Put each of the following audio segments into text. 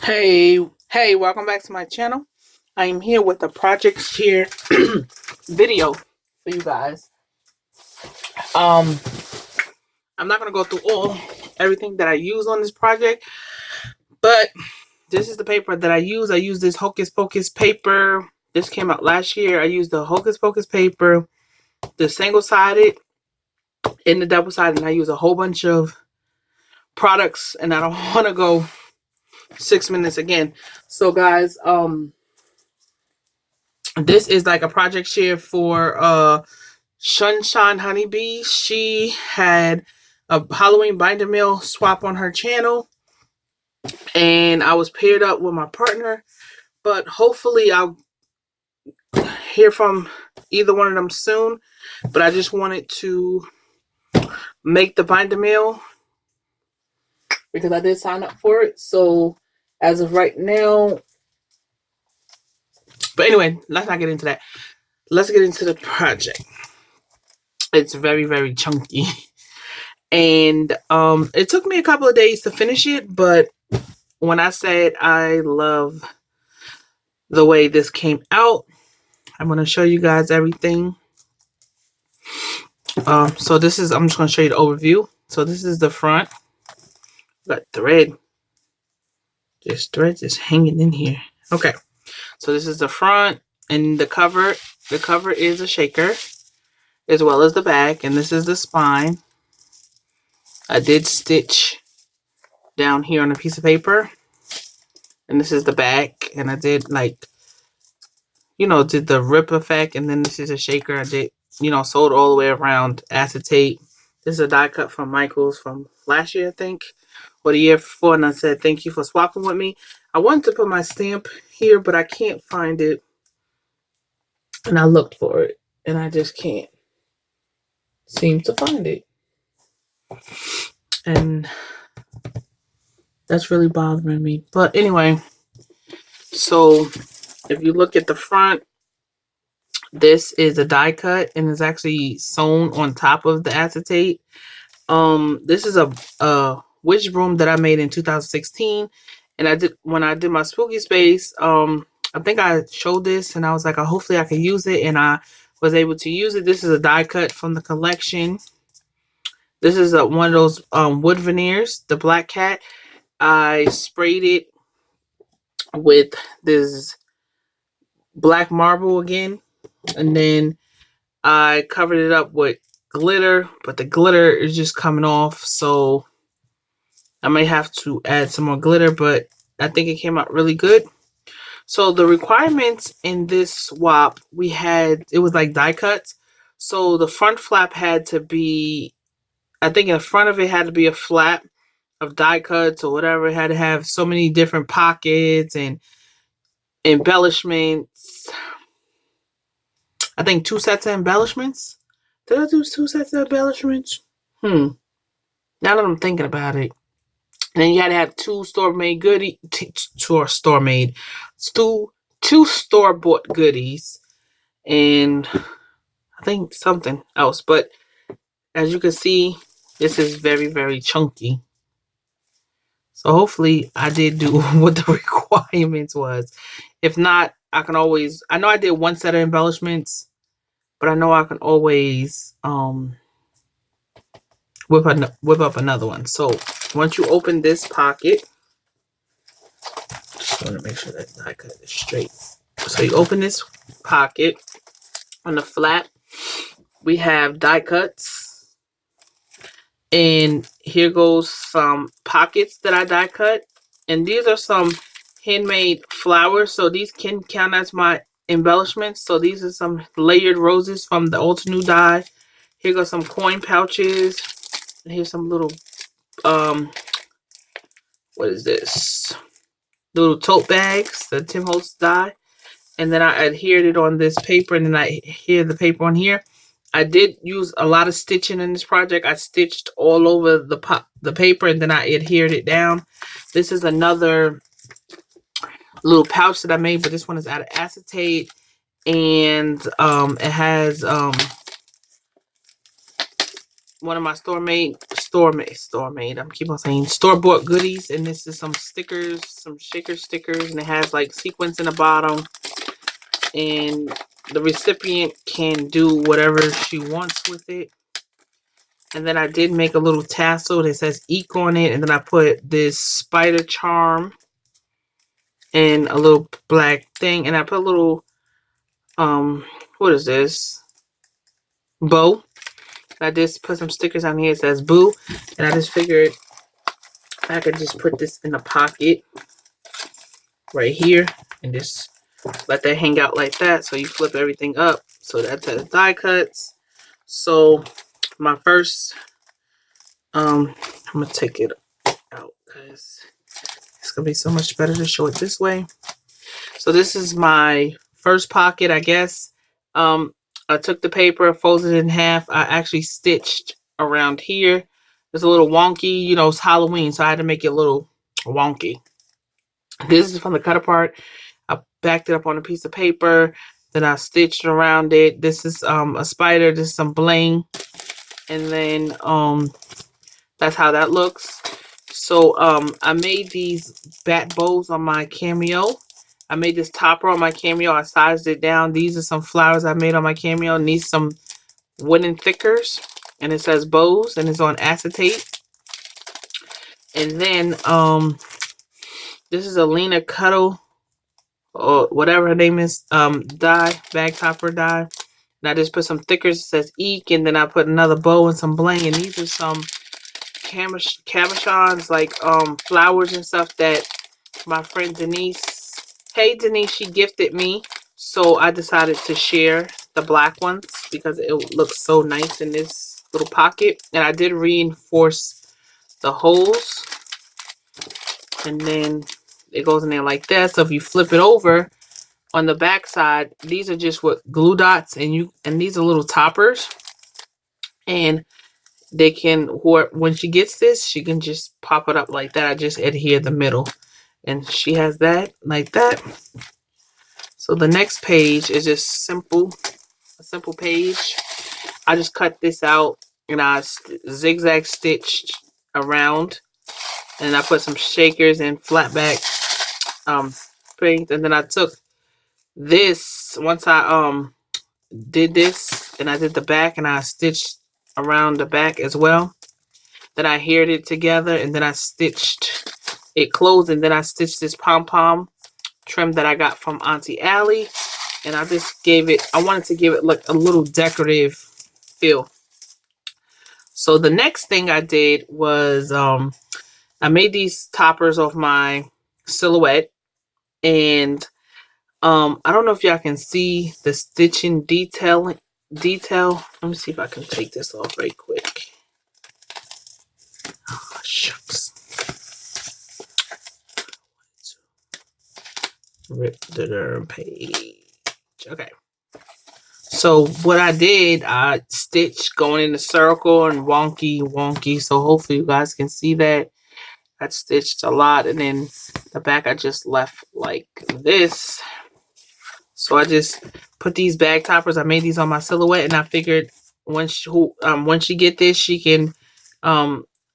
Hey, welcome back to my channel. I am here with a project share video for you guys. I'm not gonna go through everything that I use on this project, but this is the paper that I use. I use this Hocus Pocus paper. This came out last year. I used the Hocus Pocus paper, the single-sided and the double-sided, and I use a whole bunch of products, and I don't want to go 6 minutes again. So guys, this is like a project share for Sunshine Honeybee. She had a Halloween binder mill swap on her channel, and I was paired up with my partner, but hopefully I'll hear from either one of them soon. But I just wanted to make the binder mill because I did sign up for it. So as of right now, but anyway, let's not get into that. Let's get into the project. It's very, very chunky. And it took me a couple of days to finish it, but when I said I love the way this came out, I'm going to show you guys everything. So this is, I'm just going to show you the overview. So this is the front. Got thread. This thread just hanging in here. Okay. So this is the front and the cover. The cover is a shaker as well as the back. And this is the spine. I did stitch down here on a piece of paper. And this is the back. And I did like, did the rip effect. And then this is a shaker. I did, sewed all the way around acetate. This is a die cut from Michael's from last year, I think, or the year before. And I said, thank you for swapping with me. I wanted to put my stamp here, but I can't find it. And I looked for it, and I just can't seem to find it. And that's really bothering me. But anyway, so if you look at the front, this is a die cut and it's actually sewn on top of the acetate. This is a witch broom that I made in 2016, and when I did my spooky space. I think I showed this, and I was like, hopefully I can use it, and I was able to use it. This is a die cut from the collection. This is one of those wood veneers, the Black Cat. I sprayed it with this black marble again, and then I covered it up with glitter, but the glitter is just coming off, so I may have to add some more glitter, but I think it came out really good. So the requirements in this swap, it was like die cuts. So the front flap had to be, I think in the front of it had to be a flap of die cuts or whatever. It had to have so many different pockets and embellishments. I think 2 sets of embellishments. Did I do 2 sets of embellishments? Now that I'm thinking about it. And then you had to have 2 store-made goodies, 2 store-bought goodies, and I think something else. But as you can see, this is very, very chunky. So hopefully I did do what the requirements was. If not, I know I did 1 set of embellishments, but I know I can always whip up another one. So once you open this pocket, just want to make sure that I cut it straight. So you open this pocket. On the flap, we have die cuts, and here goes some pockets that I die cut, and these are some handmade flowers, so these can count as my embellishments. So these are some layered roses from the Ultra New die. Here goes some coin pouches. Here's some little what is this? Little tote bags, the Tim Holtz die. And then I adhered it on this paper, and then I adhered the paper on here. I did use a lot of stitching in this project. I stitched all over the paper, and then I adhered it down. This is another little pouch that I made, but this one is out of acetate, and it has one of my store-made. I'm keep on saying store-bought goodies, and this is some stickers, some shaker stickers, and it has like sequins in the bottom, and the recipient can do whatever she wants with it. And then I did make a little tassel that says Eek on it, and then I put this spider charm and a little black thing, and I put a little what is this, bow. I just put some stickers on here. It says boo, and I just figured I could just put this in the pocket right here and just let that hang out like that. So you flip everything up. So that's the die cuts. So my first I'm gonna take it out because it's gonna be so much better to show it this way. So this is my first pocket, I guess. I took the paper, folded it in half. I actually stitched around here. It's a little wonky, you know, it's Halloween, so I had to make it a little wonky. This is from the cut apart. I backed it up on a piece of paper, then I stitched around it. This is a spider, this is some bling, and then that's how that looks. So I made these bat bows on my cameo. I made this topper on my cameo. I sized it down. These are some flowers I made on my cameo, and these some wooden thickers, and it says bows, and it's on acetate. And then this is a Lena Cuddle, or whatever her name is, die, bag topper die. And I just put some thickers, it says Eek, and then I put another bow and some bling, and these are some cabochons, like flowers and stuff that my friend Denise, hey Denise, she gifted me. So I decided to share the black ones because it looks so nice in this little pocket. And I did reinforce the holes, and then it goes in there like that. So if you flip it over on the back side, these are just with glue dots, and these are little toppers, and they can, when she gets this, she can just pop it up like that. I just adhere the middle, and she has that like that. So the next page is just a simple page. I just cut this out, and I zigzag stitched around, and I put some shakers and flat back things, and then I took this, once I did this, and I did the back, and I stitched around the back as well. Then I haired it together, and then I stitched it closed, and then I stitched this pom-pom trim that I got from Auntie Allie, and I just I wanted to give it like a little decorative feel. So the next thing I did was I made these toppers of my silhouette, and I don't know if y'all can see the stitching detail. Let me see if I can take this off very quick. Oh, shucks. Rip the page. Okay. So what I did, I stitched going in a circle and wonky. So hopefully you guys can see that. I stitched a lot, and then the back I just left like this. So I just put these bag toppers. I made these on my silhouette, and I figured when she get this, she can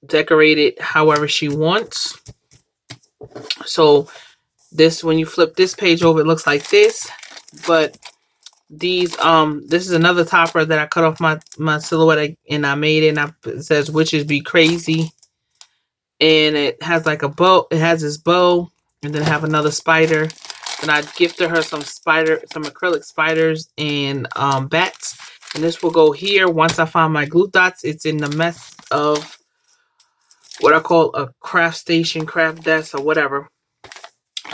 decorate it however she wants. So this, when you flip this page over, it looks like this. But these this is another topper that I cut off my silhouette, and I made it, and it says witches be crazy, and it has like a bow. It has this bow, and then I have another spider, and I gifted her some acrylic spiders and bats, and this will go here. Once I find my glue dots, it's in the mess of what I call a craft station, craft desk, or whatever.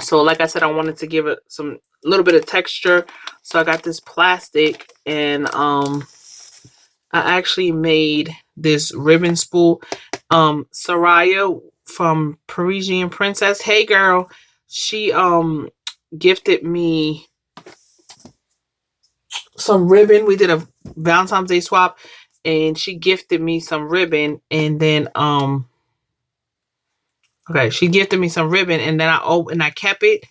So like I said, I wanted to give it some little bit of texture. So I got this plastic, and I actually made this ribbon spool. Soraya from Parisian Princess, hey girl, she gifted me some ribbon. We did a Valentine's Day swap, and she gifted me some ribbon, and then okay, she gifted me some ribbon, and then I kept it,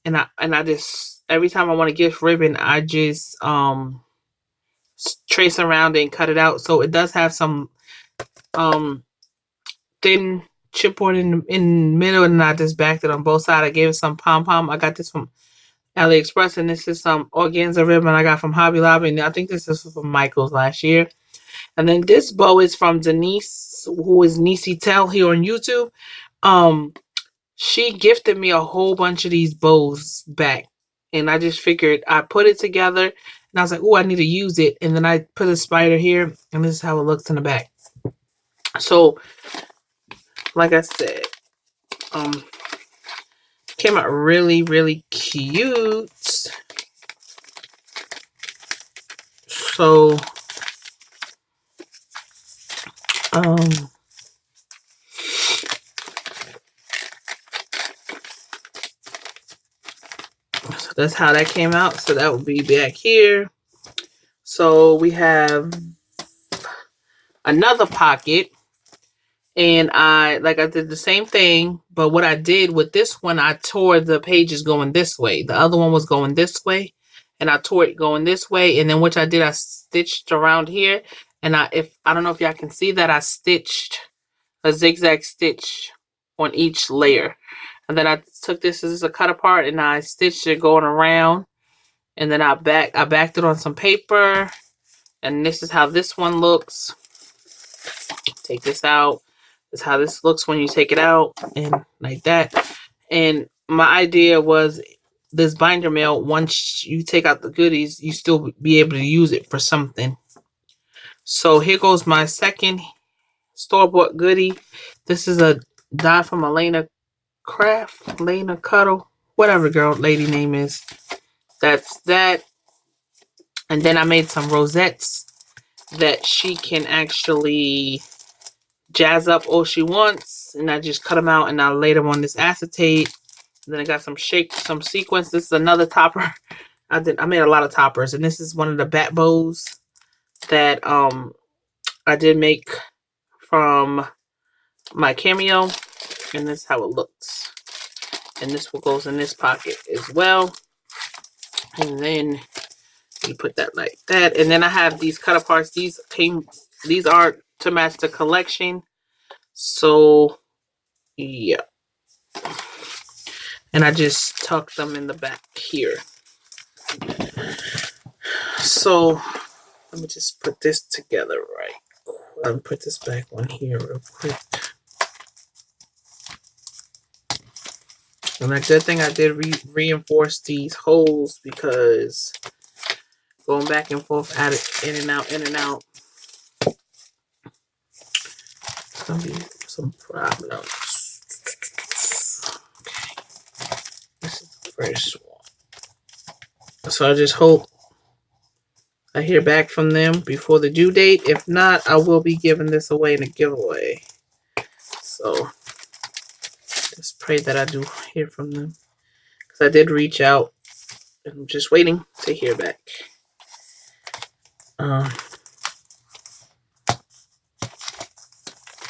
and I just, every time I want to gift ribbon, I just trace around it and cut it out. So it does have some thin chipboard in the middle, and I just backed it on both sides. I gave it some pom-pom. I got this from AliExpress, and this is some organza ribbon I got from Hobby Lobby, and I think this is from Michael's last year. And then this bow is from Denise, who is Nisi Tell here on YouTube. She gifted me a whole bunch of these bows back, and I just figured I put it together, and I was like, oh, I need to use it. And then I put a spider here, and this is how it looks in the back. So, like I said, came out really, really cute. So, so that's how that came out. So that will be back here. So we have another pocket, and I did the same thing, but what I did with this one, I tore the pages going this way. The other one was going this way, and I tore it going this way. And then what I did, I stitched around here, and I don't know if y'all can see that, I stitched a zigzag stitch on each layer. And then I took this as a cut apart, and I stitched it going around, and then I backed it on some paper, and this is how this one looks. Take this out. This is how this looks when you take it out, and like that. And my idea was this binder mail, once you take out the goodies, you still be able to use it for something. So here goes my second store-bought goodie. This is a die from Elena Craft, Lena Cuddle, whatever girl lady name is. That's that. And then I made some rosettes that she can actually jazz up all she wants, and I just cut them out and I laid them on this acetate. And then I got some sequins. This is another topper. I made a lot of toppers, and this is one of the bat bows that I did make from my Cameo, and this is how it looks. And this one goes in this pocket as well. And then you put that like that. And then I have these cut aparts. These are to match the collection. So yeah. And I just tucked them in the back here. So let me just put this together right. Let me put this back on here real quick. And a good thing I did reinforce these holes, because going back and forth, in and out, it's gonna be some problems. Okay, this is the first one. So I just hope I hear back from them before the due date. If not, I will be giving this away in a giveaway. So just pray that I do hear from them, because I did reach out, and I'm just waiting to hear back.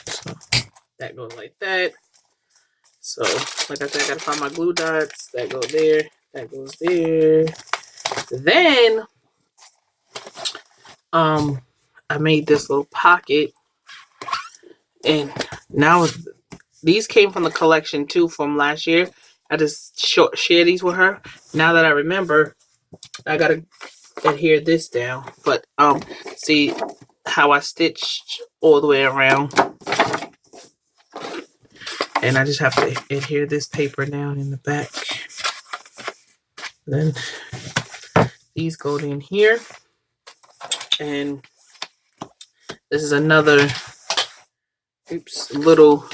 So that goes like that. So like I said, I gotta find my glue dots. That goes there. That goes there. Then I made this little pocket, and now these came from the collection too from last year. I just share these with her. Now that I remember, I gotta adhere this down. But see how I stitched all the way around, and I just have to adhere this paper down in the back. Then these go in here, and this is another little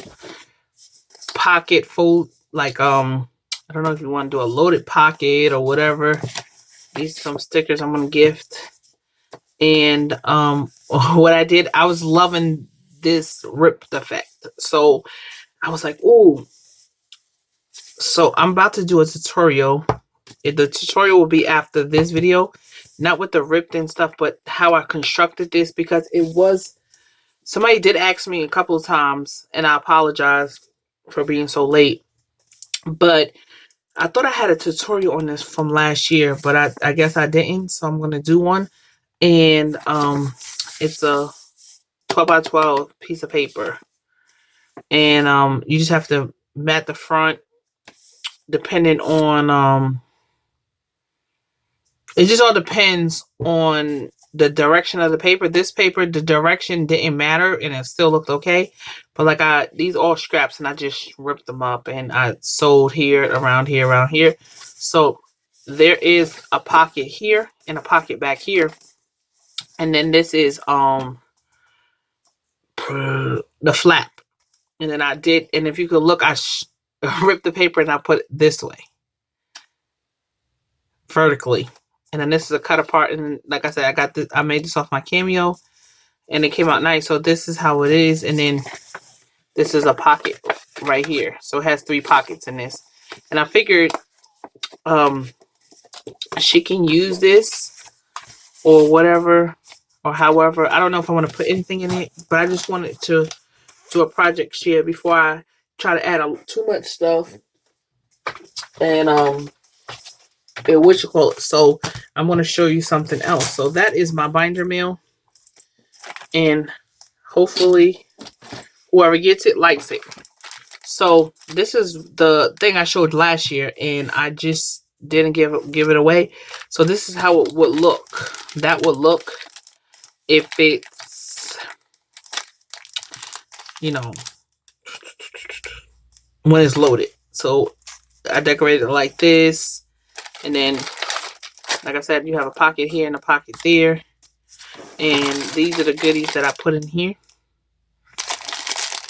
pocket fold, like I don't know if you want to do a loaded pocket or whatever. These are some stickers I'm gonna gift. And what I did, I was loving this ripped effect, so I was like, ooh. So I'm about to do a tutorial. The tutorial will be after this video, not with the ripped and stuff, but how I constructed this, because it was, somebody did ask me a couple of times, and I apologize for being so late, but I thought I had a tutorial on this from last year, but I guess I didn't, so I'm going to do one. And it's a 12 by 12 piece of paper. And you just have to mat the front depending on it just all depends on the direction of the paper. This paper, the direction didn't matter and it still looked okay. But like these all scraps and I just ripped them up and I sewed here, around here, around here. So there is a pocket here and a pocket back here. And then this is the flap. And then I did, and if you could look, I ripped the paper and I put it this way. Vertically. And then this is a cut apart, and like I said, I made this off my Cameo, and it came out nice. So this is how it is, and then this is a pocket right here. So it has 3 pockets in this, and I figured she can use this or whatever or however. I don't know if I want to put anything in it, but I just wanted to do a project share before I try to add too much stuff. And what you call it. So I'm going to show you something else. So that is my binder meal, and hopefully whoever gets it likes it. So this is the thing I showed last year, and I just didn't give it away. So this is how it would look. That would look if it's, you know, when it's loaded. So I decorated it like this. And then, like I said, you have a pocket here and a pocket there. And these are the goodies that I put in here.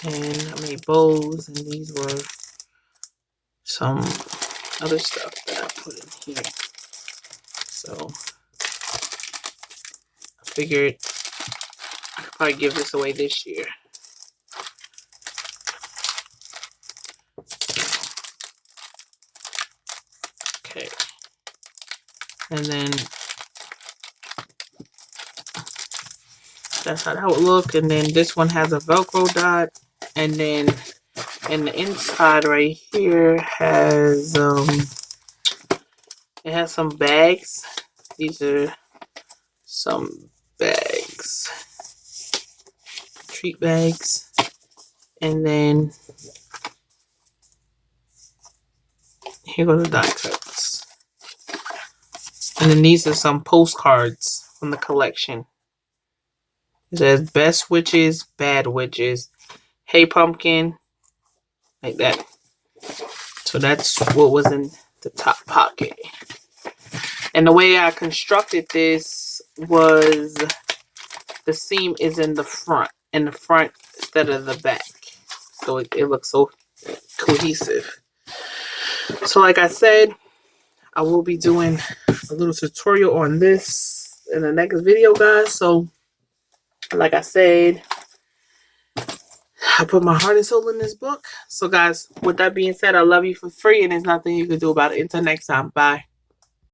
And I made bows, and these were some other stuff that I put in here. So I figured I could probably give this away this year. Okay. And then that's how that would look. And then this one has a Velcro dot. And then in the inside right here has it has some bags. These are some bags. Treat bags. And then here go the die cuts. And then these are some postcards from the collection. It says best witches, bad witches. Hey pumpkin. Like that. So that's what was in the top pocket. And the way I constructed this was the seam is in the front. In the front instead of the back. So it looks so cohesive. So like I said, I will be doing a little tutorial on this in the next video, guys. So like I said, I put my heart and soul in this book. So guys, with that being said, I love you for free, and there's nothing you can do about it. Until next time, bye.